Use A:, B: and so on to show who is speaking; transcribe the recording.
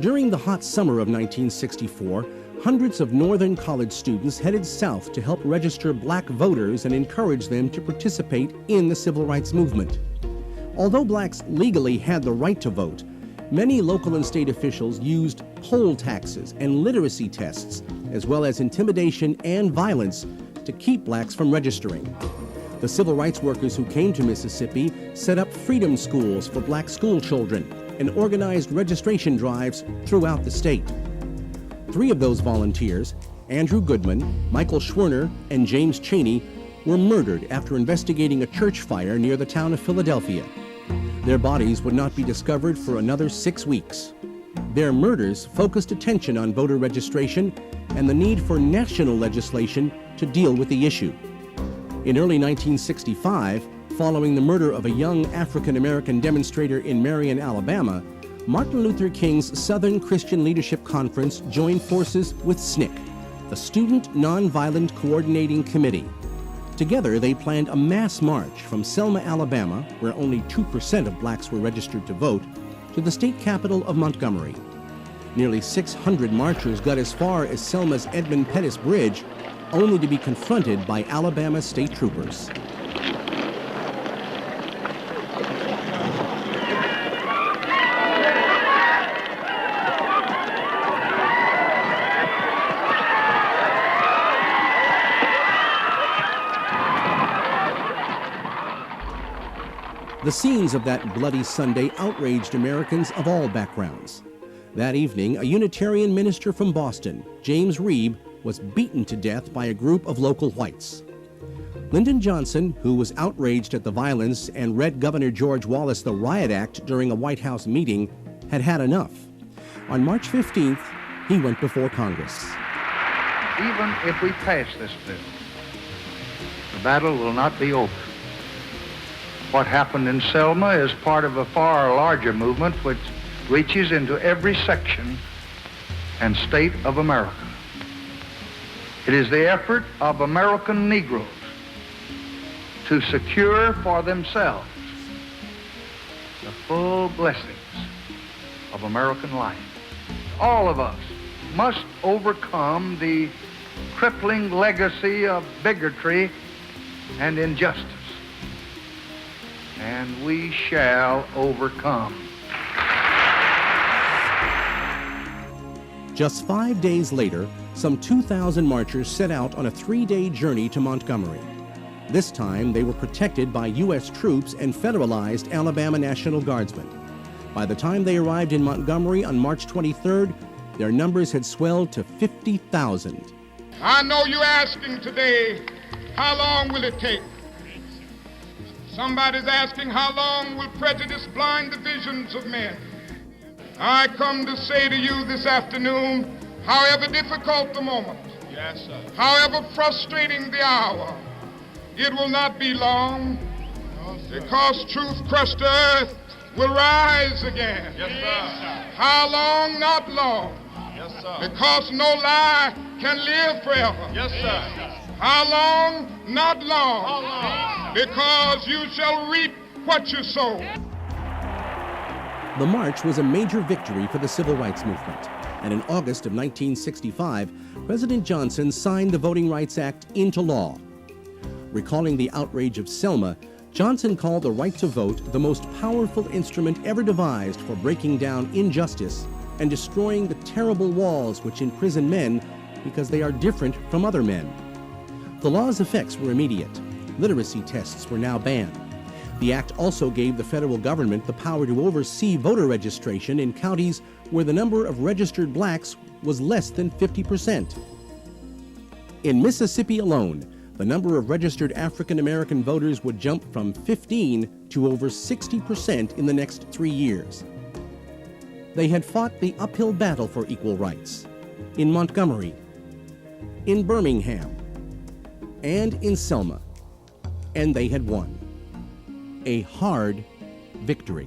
A: During the hot summer of 1964, hundreds of Northern college students headed south to help register black voters and encourage them to participate in the civil rights movement. Although blacks legally had the right to vote, many local and state officials used poll taxes and literacy tests, as well as intimidation and violence, to keep blacks from registering. The civil rights workers who came to Mississippi set up freedom schools for black school children and organized registration drives throughout the state. 3 of those volunteers, Andrew Goodman, Michael Schwerner, and James Cheney, were murdered after investigating a church fire near the town of Philadelphia. Their bodies would not be discovered for another 6 weeks. Their murders focused attention on voter registration and the need for national legislation to deal with the issue. In early 1965, following the murder of a young African-American demonstrator in Marion, Alabama, Martin Luther King's Southern Christian Leadership Conference joined forces with SNCC, the Student Nonviolent Coordinating Committee. Together, they planned a mass march from Selma, Alabama, where only 2% of blacks were registered to vote, to the state capital of Montgomery. Nearly 600 marchers got as far as Selma's Edmund Pettus Bridge, only to be confronted by Alabama state troopers. The scenes of that bloody Sunday outraged Americans of all backgrounds. That evening, a Unitarian minister from Boston, James Reeb, was beaten to death by a group of local whites. Lyndon Johnson, who was outraged at the violence and read Governor George Wallace the Riot Act during a White House meeting, had had enough. On March 15th, he went before Congress.
B: Even if we pass this bill, the battle will not be over. What happened in Selma is part of a far larger movement which reaches into every section and state of America. It is the effort of American Negroes to secure for themselves the full blessings of American life. All of us must overcome the crippling legacy of bigotry and injustice, and we shall overcome.
A: Just 5 days later, some 2,000 marchers set out on a 3-day journey to Montgomery. This time, they were protected by U.S. troops and federalized Alabama National Guardsmen. By the time they arrived in Montgomery on March 23rd, their numbers had swelled to 50,000.
C: I know you're asking today, how long will it take? Somebody's asking, how long will prejudice blind the visions of men? I come to say to you this afternoon, however difficult the moment, yes, sir, however frustrating the hour, it will not be long, no, because truth-crushed earth will rise again. Yes, sir. How long? Not long. Yes, sir. Because no lie can live forever. Yes, sir. How long? Not long. How long? Because you shall reap what you sow.
A: The march was a major victory for the civil rights movement, and in August of 1965, President Johnson signed the Voting Rights Act into law. Recalling the outrage of Selma, Johnson called the right to vote the most powerful instrument ever devised for breaking down injustice and destroying the terrible walls which imprison men because they are different from other men. The law's effects were immediate. Literacy tests were now banned. The act also gave the federal government the power to oversee voter registration in counties where the number of registered blacks was less than 50%. In Mississippi alone, the number of registered African American voters would jump from 15 to over 60% in the next 3 years. They had fought the uphill battle for equal rights in Montgomery, in Birmingham, and in Selma, and they had won. A hard victory.